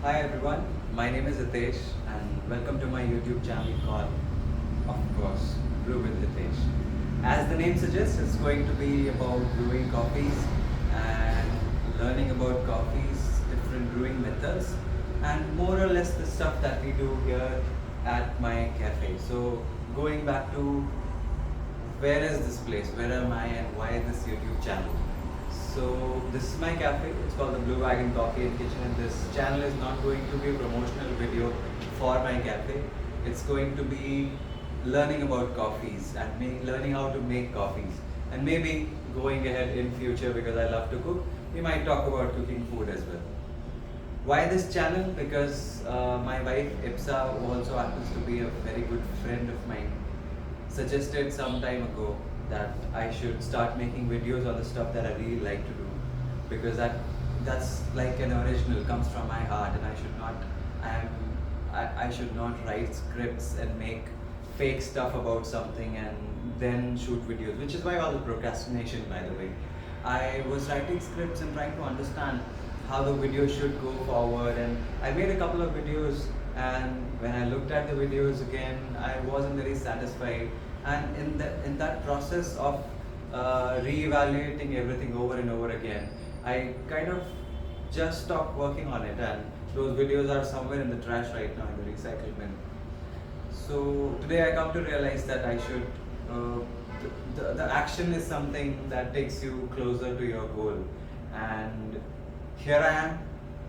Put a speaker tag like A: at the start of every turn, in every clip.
A: Hi everyone, my name is Hitesh and welcome to my YouTube channel called, of course, Brew with Hitesh. As the name suggests, it's going to be about brewing coffees and learning about coffees, different brewing methods, and more or less the stuff that we do here at my cafe. So, going back to where is this place, where am I, and why this YouTube channel? So this is my cafe. It's called the Blue Wagon Coffee and Kitchen, and this channel is not going to be a promotional video for my cafe. It's going to be learning about coffees and learning how to make coffees, and maybe going ahead in future because I love to cook. We might talk about cooking food as well. Why this channel? Because my wife Ipsa, who also happens to be a very good friend of mine, suggested some time ago that I should start making videos on the stuff that I really like to do, because that's like an original, comes from my heart, and I should not write scripts and make fake stuff about something and then shoot videos, which is why all the procrastination, by the way. I was writing scripts and trying to understand how the video should go forward, and I made a couple of videos, and when I looked at the videos again, I wasn't very satisfied, and in that process of reevaluating everything over and over again, I kind of just stopped working on it, and those videos are somewhere in the trash right now in the recycle bin. So today I come to realize that I should the action is something that takes you closer to your goal, and here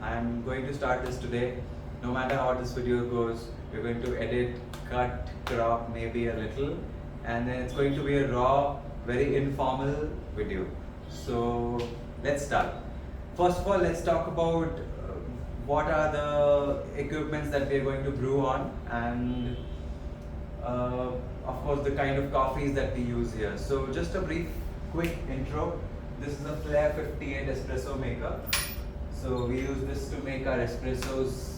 A: I am going to start this today. No matter how this video goes, we're going to edit, cut, crop maybe a little, and then it's going to be a raw, very informal video. So let's start. First of all, let's talk about what are the equipments that we're going to brew on, and of course the kind of coffees that we use here. So just a brief quick intro. This is a Flair 58 espresso maker. So we use this to make our espressos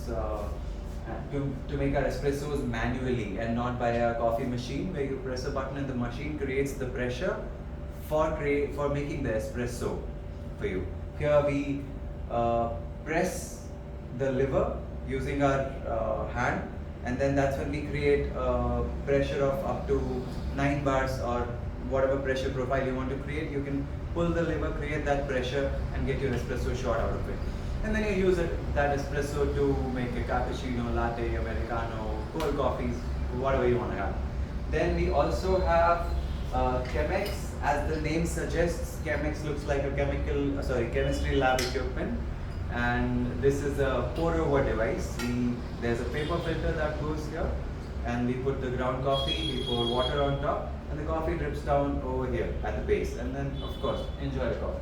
A: to make our espressos manually and not by a coffee machine, where you press a button and the machine creates the pressure for making the espresso for you. Here we press the lever using our hand, and then that's when we create a pressure of up to 9 bars or whatever pressure profile you want to create. You can pull the lever, create that pressure, and get your espresso shot out of it. And then you use that espresso to make a cappuccino, latte, americano, cold coffees, whatever you want to have. Then we also have Chemex. As the name suggests, Chemex looks like a chemistry lab equipment. And this is a pour-over device. There's a paper filter that goes here, and we put the ground coffee, we pour water on top, and the coffee drips down over here at the base, and then of course enjoy the coffee.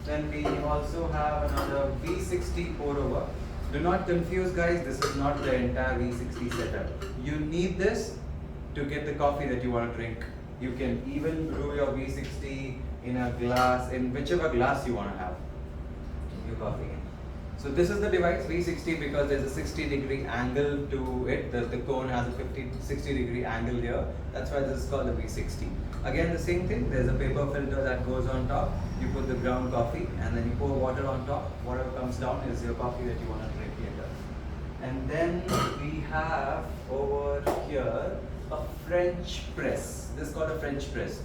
A: Then we also have another V60 pour over. Do not confuse, guys, this is not the entire V60 setup. You need this to get the coffee that you want to drink. You can even brew your V60 in a glass, in whichever glass you want to have your coffee in. So this is the device V60, because there's a 60-degree angle to it. The cone has a 60-degree angle here. That's why this is called the V60. Again, the same thing. There's a paper filter that goes on top. You put the ground coffee, and then you pour water on top. Whatever comes down is your coffee that you want to drink later. And then we have over here a French press. This is called a French press.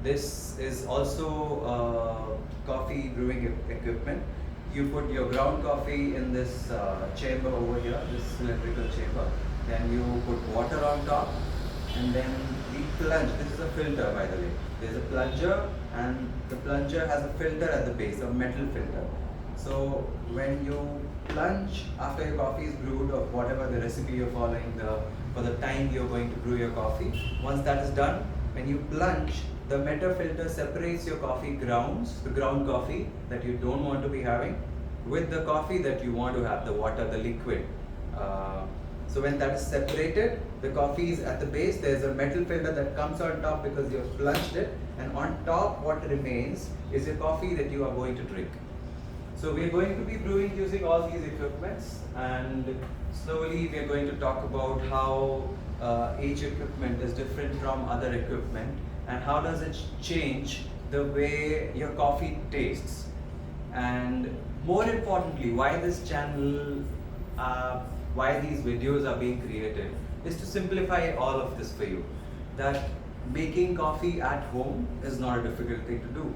A: This is also coffee brewing equipment. You put your ground coffee in this chamber over here, this cylindrical chamber. Then you put water on top, and then we plunge. This is a filter, by the way. There's a plunger, and the plunger has a filter at the base, a metal filter. So when you plunge after your coffee is brewed, or whatever the recipe you're following, for the time you're going to brew your coffee, once that is done, when you plunge, the metal filter separates your coffee grounds, the ground coffee that you don't want to be having, with the coffee that you want to have, the water, the liquid. So when that is separated, the coffee is at the base. There's a metal filter that comes on top because you have plunged it, and on top what remains is your coffee that you are going to drink. So we are going to be brewing using all these equipments, and slowly we are going to talk about how each equipment is different from other equipment, and how does it change the way your coffee tastes. And more importantly, why this channel why these videos are being created is to simplify all of this for you. That making coffee at home is not a difficult thing to do.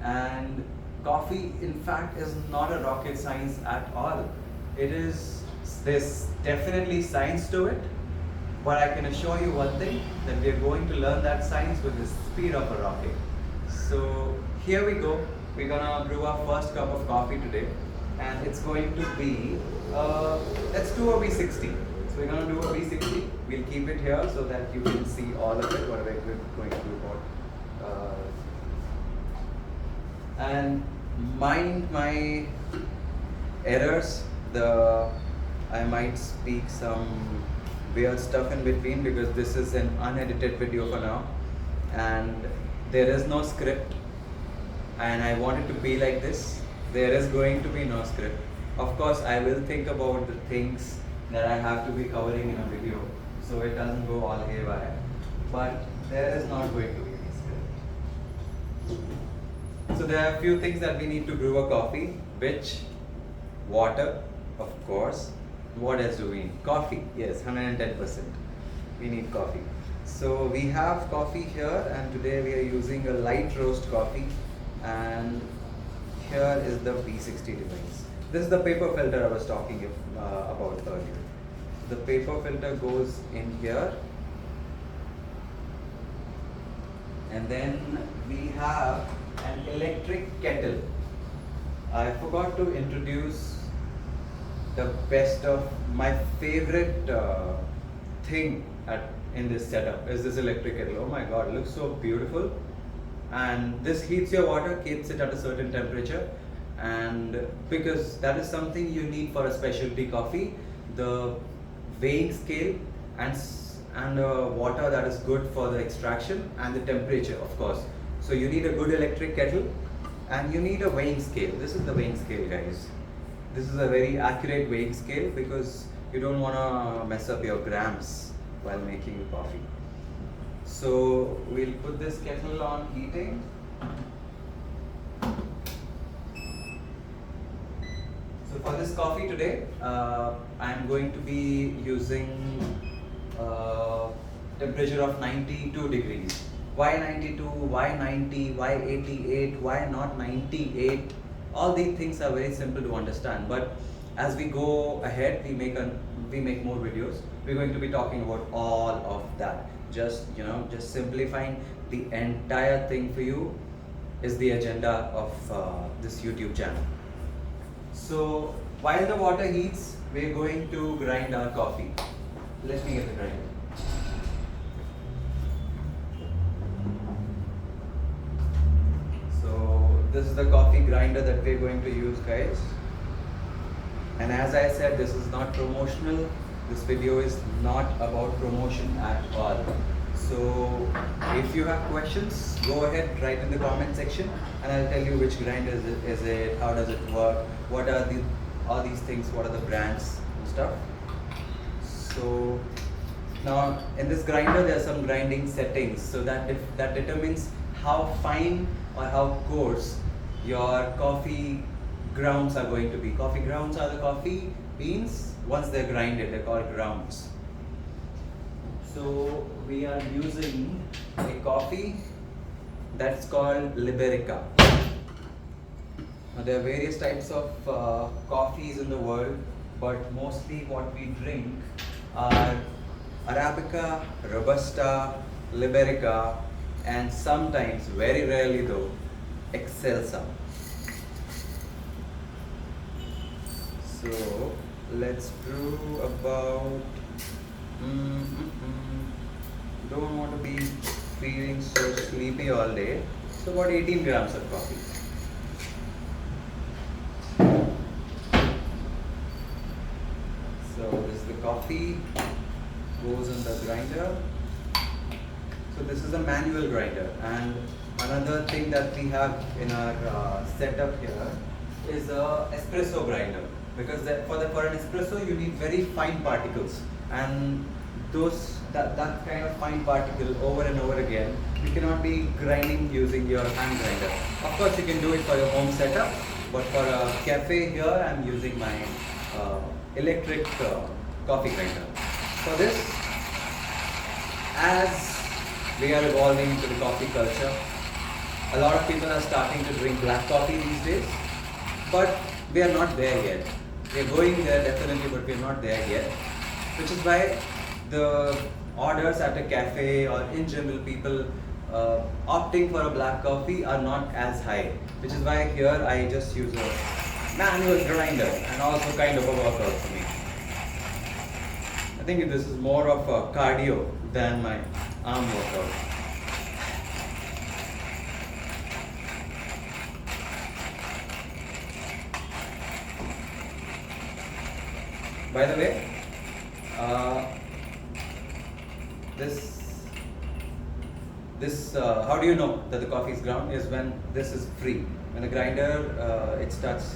A: And coffee, in fact, is not a rocket science at all. There's definitely science to it, but I can assure you one thing, that we are going to learn that science with the speed of a rocket. So here we go. We're gonna brew our first cup of coffee today, and it's going to be, let's do a V60. So we're gonna do a V60. We'll keep it here so that you can see all of it, what we're going to do about. And mind my errors. I might speak some weird stuff in between because this is an unedited video for now, and there is no script, and I want it to be like this. There is going to be no script. Of course, I will think about the things that I have to be covering in a video so it doesn't go all haywire, but there is not going to be any script. So there are a few things that we need to brew a coffee, which water, of course. What else do we need? Coffee, yes, 110%. We need coffee. So we have coffee here, and today we are using a light roast coffee, and here is the V60 device. This is the paper filter I was talking about earlier. The paper filter goes in here, and then we have an electric kettle. I forgot to introduce the best of my favorite thing in this setup is this electric kettle. Oh my god, it looks so beautiful. And this heats your water, keeps it at a certain temperature, and because that is something you need for a specialty coffee, the weighing scale and water that is good for the extraction, and the temperature, of course. So you need a good electric kettle, and you need a weighing scale. This is the weighing scale, guys. This is a very accurate weighing scale because you don't want to mess up your grams while making coffee. So we'll put this kettle on heating. So for this coffee today, I'm going to be using temperature of 92 degrees. Why 92? Why 90? Why 88? Why not 98? All these things are very simple to understand, but as we go ahead, we make more videos. We're going to be talking about all of that. Just simplifying the entire thing for you is the agenda of this YouTube channel. So while the water heats, we're going to grind our coffee. Let me get the grinder. This is the coffee grinder that we're going to use, guys. And as I said, this is not promotional. This video is not about promotion at all. So if you have questions, go ahead, write in the comment section, and I'll tell you which grinder is it, how does it work, what are all these things, what are the brands and stuff. So now in this grinder there are some grinding settings, so that determines how fine or how coarse your coffee grounds are going to be. Coffee grounds are the coffee beans. Once they're grinded, they're called grounds. So we are using a coffee that's called Liberica. Now there are various types of coffees in the world, but mostly what we drink are Arabica, Robusta, Liberica, and sometimes, very rarely though, Excelsa. So let's brew about, don't want to be feeling so sleepy all day, so about 18 grams of coffee. So this is the coffee, goes in the grinder. So this is a manual grinder, and another thing that we have in our setup here is a espresso grinder, because for an espresso you need very fine particles, and that kind of fine particle over and over again you cannot be grinding using your hand grinder. Of course you can do it for your home setup, but for a cafe here I'm using my electric coffee grinder. For this, as we are evolving into the coffee culture, a lot of people are starting to drink black coffee these days, but we are not there yet. We are going there definitely, but we are not there yet. Which is why the orders at a cafe or in general people opting for a black coffee are not as high. Which is why here I just use a manual grinder and also kind of a workout for me. I think this is more of a cardio than my arm workout. By the way, this how do you know that the coffee is ground is when this is free. When the grinder it starts,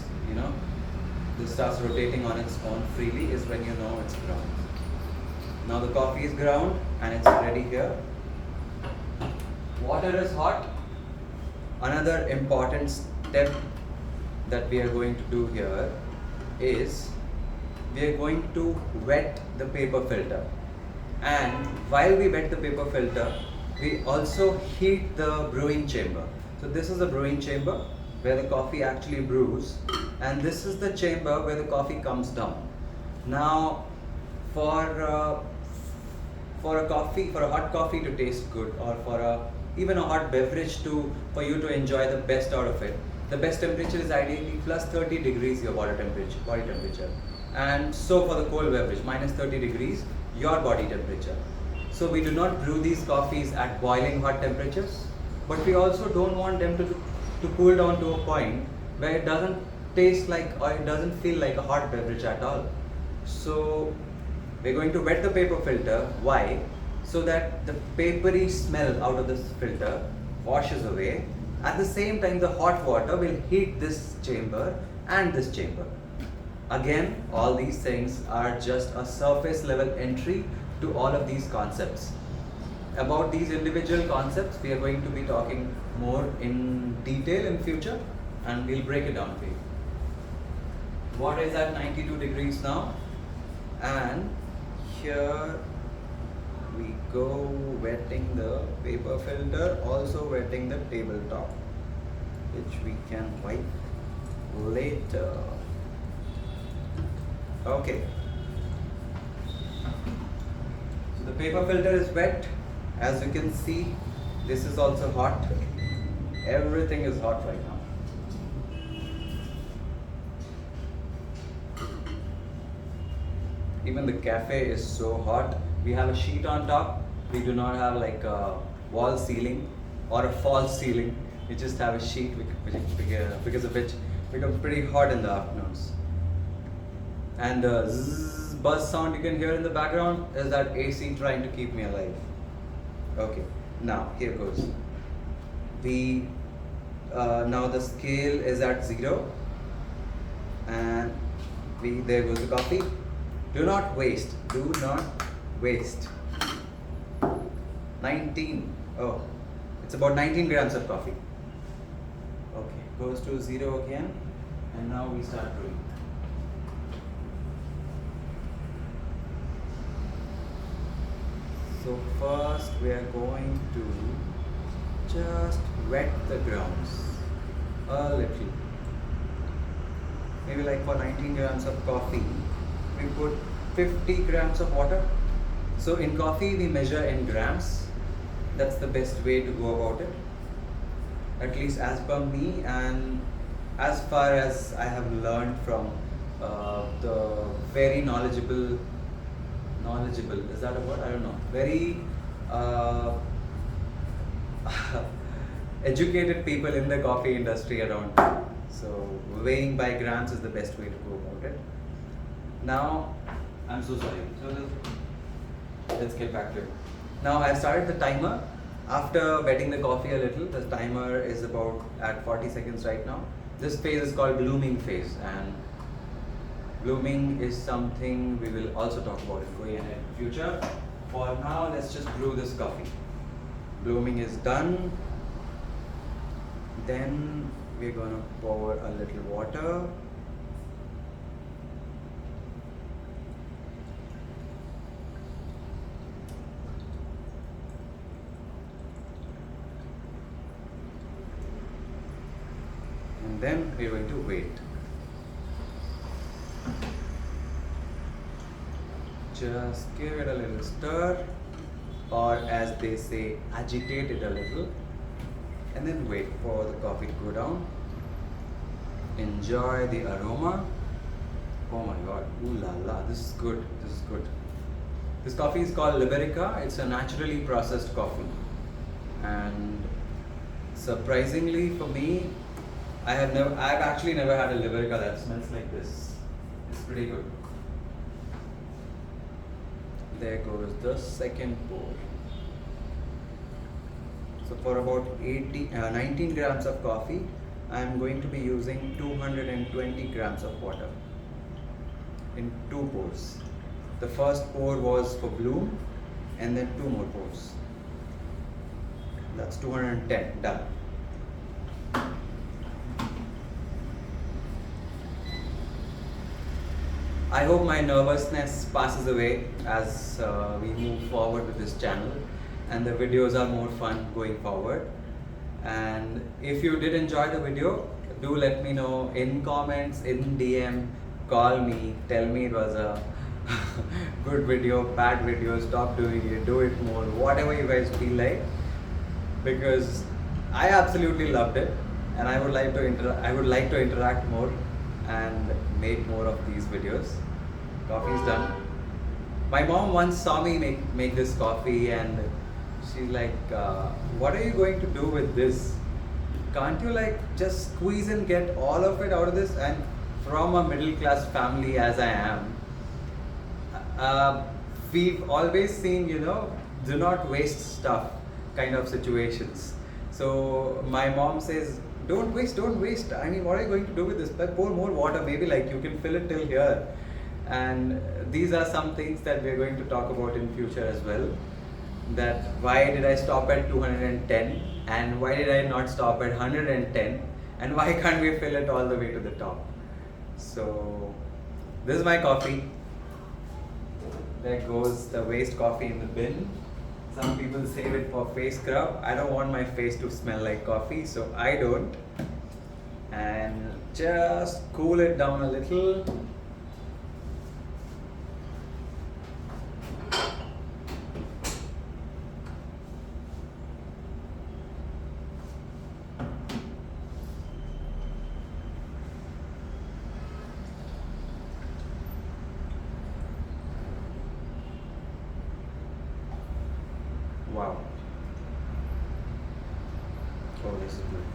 A: this starts rotating on its own freely is when you know it's ground. Now the coffee is ground and it's ready here. Water is hot. Another important step that we are going to do here is we are going to wet the paper filter, and while we wet the paper filter we also heat the brewing chamber. So this is the brewing chamber where the coffee actually brews, and this is the chamber where the coffee comes down. Now for a hot coffee to taste good, or for even a hot beverage for you to enjoy the best out of it, the best temperature is ideally plus 30 degrees your body temperature. And so for the cold beverage, minus 30 degrees your body temperature. So we do not brew these coffees at boiling hot temperatures, but we also don't want them to cool down to a point where it doesn't taste like, or it doesn't feel like a hot beverage at all. So we're going to wet the paper filter. Why? So that the papery smell out of this filter washes away. At the same time, the hot water will heat this chamber and this chamber. Again, all these things are just a surface level entry to all of these concepts. About these individual concepts, we are going to be talking more in detail in future, and we'll break it down for you. Water is at 92 degrees now, and here we go wetting the paper filter, also wetting the tabletop, which we can wipe later. Okay. So the paper filter is wet. As you can see, this is also hot. Everything is hot right now. Even the cafe is so hot. We have a sheet on top. We do not have like a wall ceiling or a false ceiling. We just have a sheet because of which it becomes pretty hot in the afternoons. And the zzz buzz sound you can hear in the background is that AC trying to keep me alive. Okay, now here goes. Now the scale is at 0, and there goes the coffee. Do not waste. Do not waste. 19. Oh, it's about 19 grams of coffee. Okay, goes to 0 again, and now we start brewing. So first we are going to just wet the grounds a little. Maybe like for 19 grams of coffee, we put 50 grams of water. So in coffee we measure in grams. That's the best way to go about it. At least as per me, and as far as I have learned from the very knowledgeable, is that a word? I don't know. Very educated people in the coffee industry around. So weighing by grams is the best way to go about it. Now, I'm so sorry. So let's get back to it. Now I've started the timer. After wetting the coffee a little, the timer is about at 40 seconds right now. This phase is called blooming phase, and blooming is something we will also talk about in going ahead in future. For now, let's just brew this coffee. Blooming is done. Then we're gonna pour a little water. then we're going to wait. Just give it a little stir, or as they say, agitate it a little, and then wait for the coffee to go down. Enjoy the aroma. Oh my god, ooh la la, this is good, this is good. This coffee is called Liberica. It's a naturally processed coffee, and surprisingly for me, I've actually never had a Liberica that smells like this. It's pretty good. There goes the second pour. So for about 19 grams of coffee, I'm going to be using 220 grams of water in 2 pours. The first pour was for bloom, and then 2 more pours. That's 210, done. I hope my nervousness passes away as we move forward with this channel, and the videos are more fun going forward. And if you did enjoy the video, do let me know in comments, in DM, call me, tell me it was a good video, bad video, stop doing it, do it more, whatever you guys feel like, because I absolutely loved it, and I would like to interact more and make more of these videos. Coffee is done. My mom once saw me make this coffee, and she's like, what are you going to do with this? Can't you like just squeeze and get all of it out of this? And from a middle class family as I am, we've always seen, do not waste stuff kind of situations. So my mom says, don't waste. I mean, what are you going to do with this? But pour more water, maybe like you can fill it till here. And these are some things that we're going to talk about in future as well. That why did I stop at 210, and why did I not stop at 110, and why can't we fill it all the way to the top? So this is my coffee. There goes the waste coffee in the bin. Some people save it for face scrub. I don't want my face to smell like coffee, so I don't. And just cool it down a little. Wow. Oh, this is good.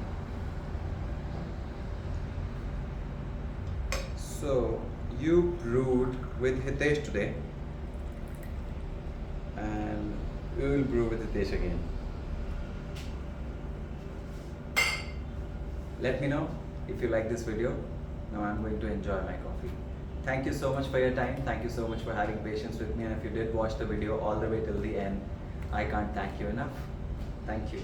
A: So, you brewed with Hitesh today, and we will brew with Hitesh again. Let me know if you like this video. Now I'm going to enjoy my coffee. Thank you so much for your time. Thank you so much for having patience with me, and if you did watch the video all the way till the end, I can't thank you enough. Thank you.